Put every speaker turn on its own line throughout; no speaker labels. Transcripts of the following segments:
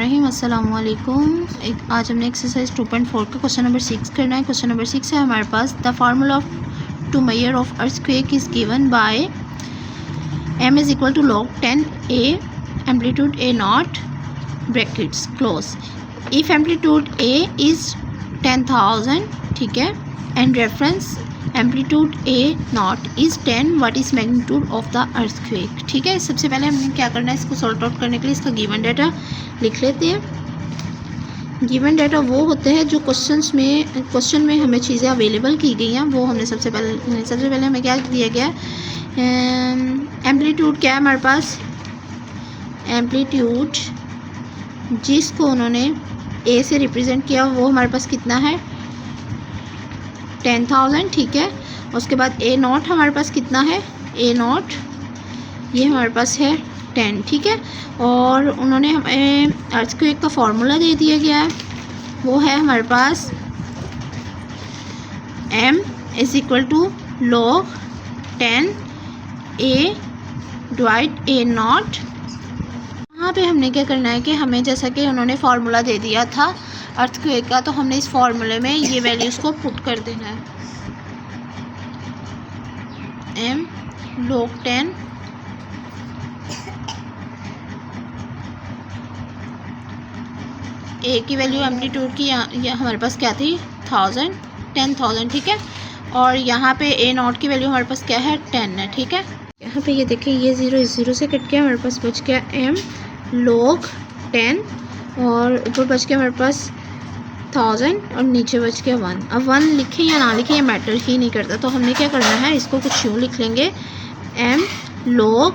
बिस्मिल्लाहिर्रहमानिर्रहीम। अस्सलाम वालेकुम। आज हमने एक्सरसाइज 2.4 का क्वेश्चन नंबर 6 करना है। क्वेश्चन नंबर 6 है हमारे पास, the formula of to measure of earthquake is given by m is equal to log 10 a amplitude a naught brackets close. If amplitude a is 10,000, ठीक है, and reference amplitude a naught is 10, what is magnitude of the earthquake. ठीक है, सबसे पहले हमने क्या करना है, इसको सॉल्व आउट करने के लिए इसका गिवन डाटा लिख लेते हैं। गिवन डाटा वो होते हैं जो क्वेश्चन में हमें चीज़ें अवेलेबल की गई हैं, वो हमने सबसे पहले हमें क्या दिया गया, एम्पलीट्यूड क्या है हमारे पास, एम्पलीट्यूड जिसको उन्होंने a से रिप्रेजेंट किया वो हमारे पास कितना है, 10,000, ठीक है। उसके बाद a नॉट हमारे पास कितना है, a नॉट ये हमारे पास है 10, ठीक है। और उन्होंने हमें अर्थक्वेक का फार्मूला दे दिया गया है, वो है हमारे पास m is equal to log 10 a divide a naught. यहाँ पे हमने क्या करना है कि हमें जैसा कि उन्होंने फार्मूला दे दिया था अर्थक्वेक का, तो हमने इस फार्मूले में ये वैल्यूज़ को पुट कर देना है। m log 10 a की वैल्यू एम्पलीट्यूड की यहाँ हमारे पास क्या थी, 10,000, ठीक है। और यहाँ पे a नॉट की वैल्यू हमारे पास क्या है, 10 है, ठीक है। यहाँ पे ये देखिए, ये 0 से कट गया, हमारे पास बच गया m log 10 और ऊपर बच गया हमारे पास 1000 और नीचे बच गया 1। अब 1 लिखें या ना लिखें ये मैटर ही नहीं करता, तो हमने क्या करना है, इसको कुछ यूँ लिख लेंगे, m log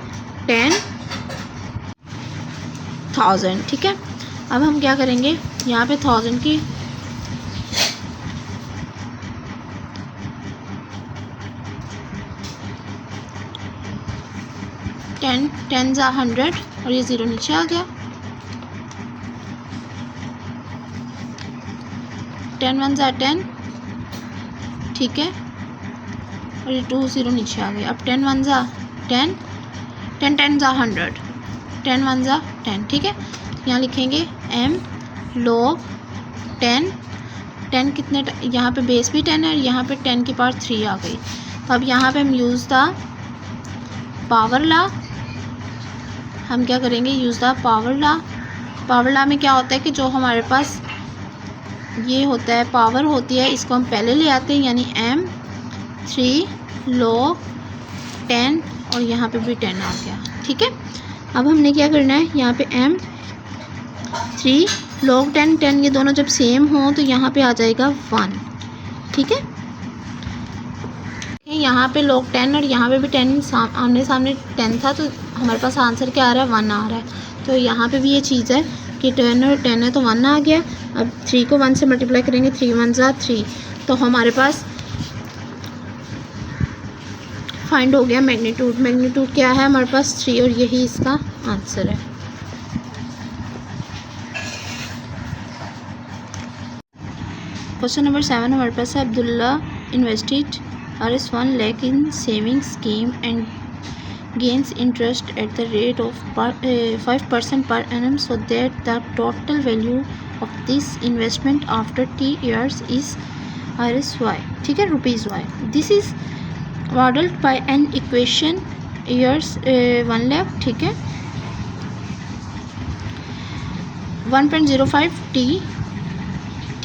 10,000, ठीक है। अब हम क्या करेंगे, यहाँ पे 1000 की टेन जा 100 और ये 0 नीचे आ गया, 10 1 जा 10, ठीक है, और ये 2 0 नीचे आ गया। अब 10 1 जा 10, 10 10 जा 100, 10 1 जा 10, ठीक है। यहाँ लिखेंगे m log 10 कितने, यहाँ पे बेस भी 10 है और यहाँ पे 10 की पावर 3 आ गई। तो अब यहाँ पे हम यूज़ द पावर लॉ, हम क्या करेंगे, use the power law. Power law में क्या होता है कि जो हमारे पास ये होता है पावर होती है, इसको हम पहले ले आते हैं, यानी m 3 log 10 और यहाँ पे भी 10 आ गया, ठीक है। अब हमने क्या करना है, यहाँ पे m 3 log 10 ये दोनों जब सेम हो तो यहाँ पे आ जाएगा 1, ठीक है। यहाँ पे log 10 और यहाँ पे भी 10 आमने सामने 10 था, तो हमारे पास आंसर क्या आ रहा है, 1 आ रहा है। तो यहाँ पे भी ये चीज़ है कि 10 और 10 है तो 1 आ गया। अब 3 को 1 से मल्टीप्लाई करेंगे, 3 1 जा 3, तो हमारे पास फाइंड हो गया मैग्नीट्यूड। मैग्नीट्यूड क्या है हमारे पास, 3, और यही इसका आंसर है। क्वेश्चन नंबर 7 हमारे पास है, Abdullah invested Rs 1 lakh in saving scheme and gains interest at the rate of 5% per annum, so that the total value of this investment after t years is Rs y, ठीक है, rupees y. This is modeled by an equation years 1 lakh, ठीक है, 1.05 t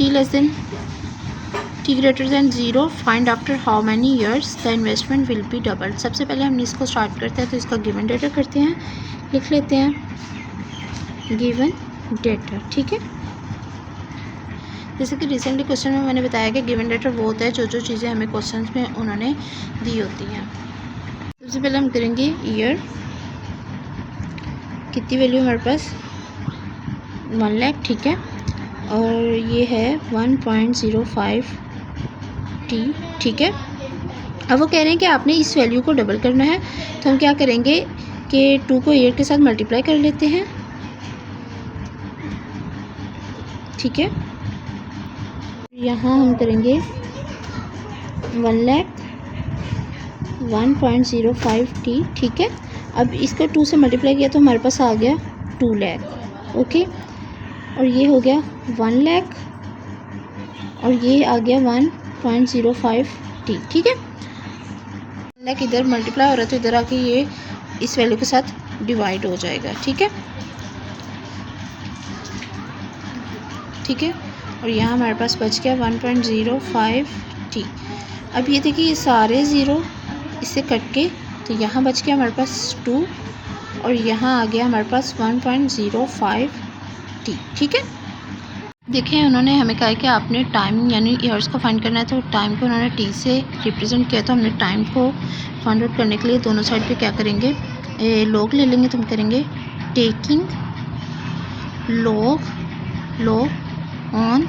less than t greater than 0, find after how many years the investment will be doubled। सबसे पहले हम इसको start करते हैं, तो इसका गिवन डेटा करते हैं, लिख लेते हैं गिवन डेटा, ठीक है। जैसे कि रिसेंटली क्वेश्चन में मैंने बताया कि गिवन डेटा वो होता है जो चीज़ें हमें क्वेश्चन में उन्होंने दी होती हैं। सबसे पहले हम करेंगे ईयर, कितनी वैल्यू हमारे पास, 1 लाख, ठीक है, और ये है 1.05 t, ठीक है। अब वो कह रहे हैं कि आपने इस वैल्यू को डबल करना है, तो हम क्या करेंगे कि 2 को ईयर के साथ मल्टीप्लाई कर लेते हैं, ठीक है। यहाँ हम करेंगे 1 लाख 1.05 t, ठीक है। अब इसको 2 से मल्टीप्लाई किया तो हमारे पास आ गया 2 लाख, ओके। और ये हो गया 1 लाख और ये आ गया 1.05 टी। ठीक है, 1 लाख इधर मल्टीप्लाई हो रहा है तो इधर आके ये इस वैल्यू के साथ डिवाइड हो जाएगा। ठीक है, ठीक है, और यहाँ हमारे पास बच गया 1.05 टी। अब ये देखिए ये सारे ज़ीरो इससे कट के, तो यहाँ बच गया हमारे पास 2 और यहाँ आ गया हमारे पास 1.05 टी। ठीक है, देखिए उन्होंने हमें कहा है कि आपने टाइम यानी ईयर्स को फाइंड करना है, तो टाइम को उन्होंने टी से रिप्रेजेंट किया। तो हमने टाइम को फाइंड आउट करने के लिए दोनों साइड पे क्या करेंगे, लॉग ले लेंगे। तो हम करेंगे taking log on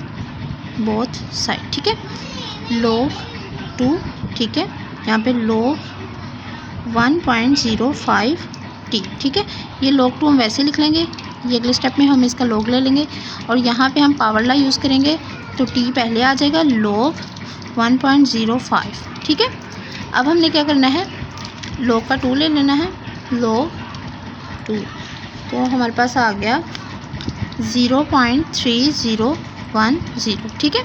both side. ठीक है, log 2, ठीक है, यहाँ पे log 1.05 टी। ठीक है, ये log 2 हम वैसे लिख लेंगे, ये अगले स्टेप में हम इसका log ले लेंगे और यहाँ पे हम पावर ला यूज़ करेंगे तो टी पहले आ जाएगा log 1.05। ठीक है, अब हमने क्या करना है, log का 2 ले लेना है, log 2, तो हमारे पास आ गया 0.3010। ठीक है,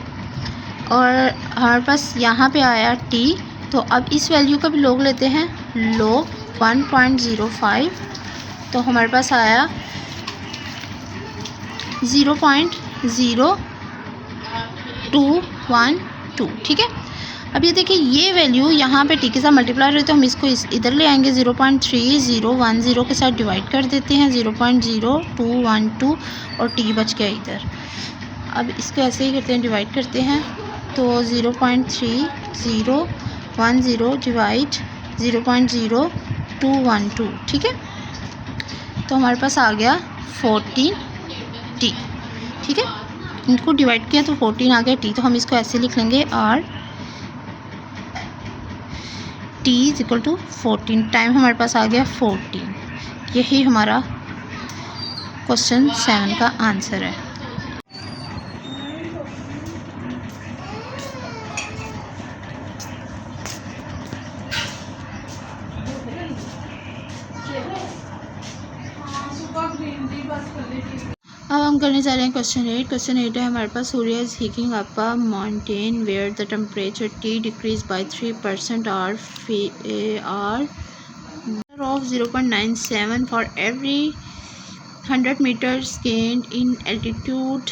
और हमारे पास यहाँ पे आया टी, तो अब इस वैल्यू का भी log लेते हैं, log 1.05, तो हमारे पास आया 0.0212। ठीक है, अब ये देखिए ये वैल्यू यहाँ पे टी के साथ मल्टीप्लाई रही, तो हम इसको इधर ले आएंगे, 0.3010 के साथ डिवाइड कर देते हैं 0.0212 और टी बच गया इधर। अब इसको ऐसे ही करते हैं, डिवाइड करते हैं, तो 0.3010 डिवाइड 0.0212। ठीक है, तो हमारे पास आ गया 14 टी। ठीक है, इनको डिवाइड किया तो 14 आ गया टी, तो हम इसको ऐसे लिख लेंगे R T is equal to 14। Time हमारे पास आ गया 14। यही हमारा क्वेश्चन 7 का आंसर है। अब हम करने जा रहे हैं क्वेश्चन 8। क्वेश्चन 8 है हमारे पास, Surya is hiking up a mountain where the temperature T decreases by 3% R of 0.97 for every 100 meters gained in altitude.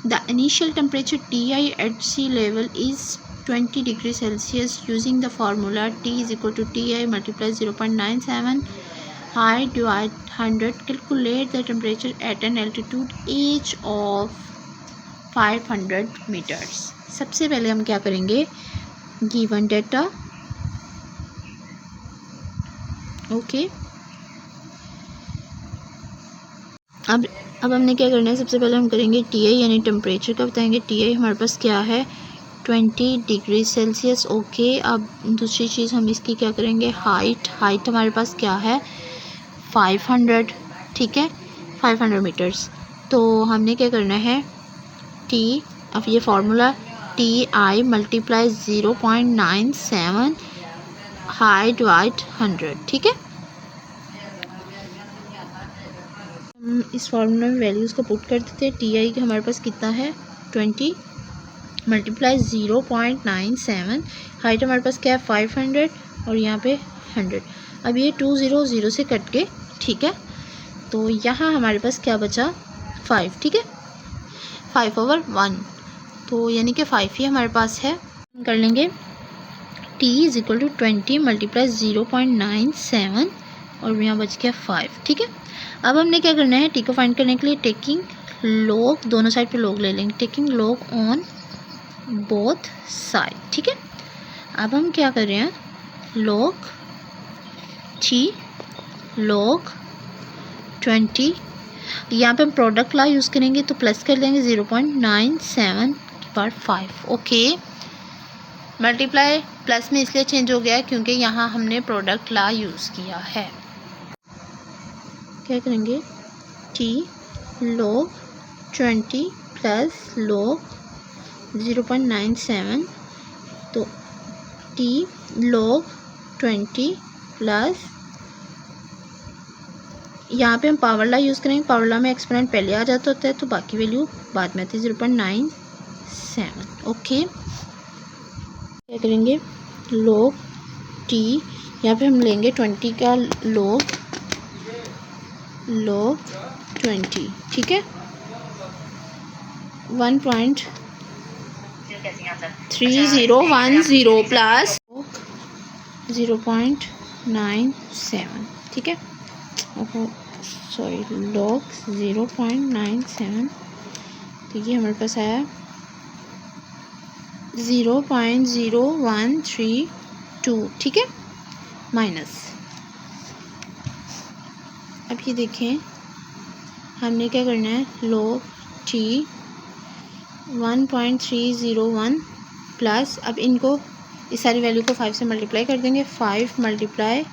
The initial temperature Ti at sea level is 20 degrees Celsius. Using the formula T is equal to Ti multiplied 0.97 height divide 100. Calculate the temperature at an altitude h of 500 meters. सबसे पहले हम क्या करेंगे, given data, okay. अब हमने क्या करना है, सबसे पहले हम करेंगे टी आई यानी टेम्परेचर का बताएंगे। टी आई हमारे पास क्या है, 20 डिग्री सेल्सियस। ओके, अब दूसरी चीज़ हम इसकी क्या करेंगे, हाइट हमारे पास क्या है 500। ठीक है, 500 मीटर्स। तो हमने क्या करना है, टी, अब ये formula T I multiply 0.97 height divide 100। ठीक है, इस फार्मूला में वैल्यूज़ को पुट कर देते हैं। टी आई के हमारे पास कितना है 20 मल्टीप्लाई 0.97, हाइट हमारे पास क्या है 500 और यहाँ पे 100। अब ये 200 से कट के, ठीक है, तो यहाँ हमारे पास क्या बचा 5। ठीक है, 5/1, तो यानी कि 5 ही हमारे पास है। कर लेंगे t is equal to 20 multiply 0.97 और यहाँ बच गया 5। ठीक है, अब हमने क्या करना है, टी को फाइंड करने के लिए टेकिंग लॉग, दोनों साइड पे लॉग ले लेंगे, taking log on both side. ठीक है, अब हम क्या कर रहे हैं, लॉग टी लॉग 20, यहाँ पे हम प्रोडक्ट ला यूज़ करेंगे तो प्लस कर देंगे 0.97 पर 5। ओके, मल्टीप्लाई प्लस में इसलिए चेंज हो गया क्योंकि यहाँ हमने प्रोडक्ट ला यूज़ किया है। क्या करेंगे, टी लॉग 20 प्लस लॉग 0.97, तो टी लॉग 20 प्लस यहाँ पे हम पावर लॉ यूज़ करेंगे। पावर लॉ में एक्सपोनेंट पहले आ जाता होता है तो बाकी वैल्यू बाद में आती है। 0.97। ओके, क्या करेंगे, log t, यहाँ पे हम लेंगे 20 का log 20, ठीक है। 1.3010 प्लस 0.97, ठीक है। सॉरी, log 0.97, तो ये हमारे पास आया 0.0132, ठीक है, माइनस। अब ये देखें, हमने क्या करना है, log t 1.301 प्लस, अब इनको इस सारी वैल्यू को 5 से मल्टीप्लाई कर देंगे। 5 मल्टीप्लाई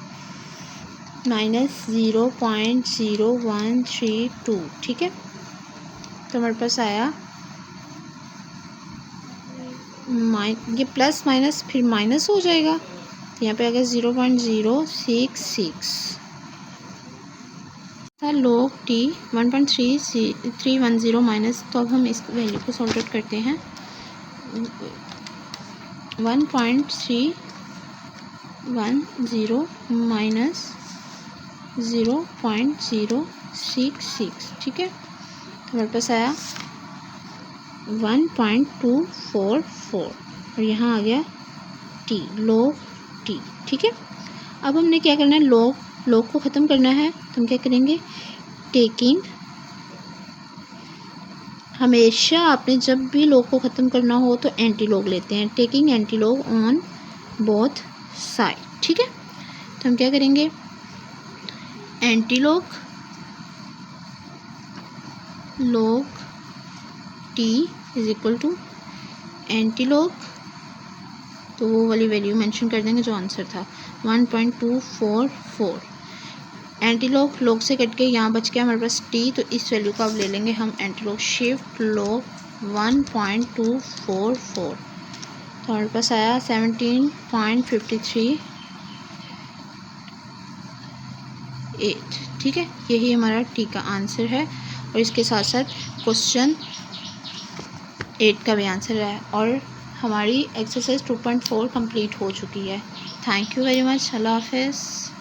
माइनस 0.0132, ठीक है। तो हमारे पास आया ये प्लस माइनस फिर माइनस हो जाएगा, यहाँ पे आ गया 0.066 था। log t 1.3310 माइनस, तो अब हम इस वैल्यू को सॉल्व आउट करते हैं। 1.310 माइनस 0.066, ठीक है। तो हमारे पास आया 1.244 और यहाँ आ गया t, log t, ठीक है। अब हमने क्या करना है, log को ख़त्म करना है, तो हम क्या करेंगे, टेकिंग, हमेशा आपने जब भी log को ख़त्म करना हो तो एंटी लॉग लेते हैं। Taking anti log on both side, ठीक है। तो हम क्या करेंगे, anti log log t is equal to anti log, तो वो वाली वैल्यू मेंशन कर देंगे जो आंसर था 1.244। एंटी लॉग से कट के यहाँ बच गया हमारे पास t, तो इस वैल्यू को अब ले लेंगे हम एंटी लॉग शिफ्ट log 1.244, तो हमारे पास आया 17.538, ठीक है। यही हमारा t का आंसर है और इसके साथ साथ क्वेश्चन 8 का भी आंसर है और हमारी एक्सरसाइज 2.4 कंप्लीट हो चुकी है। Thank you very much. अल्लाह हाफिज़।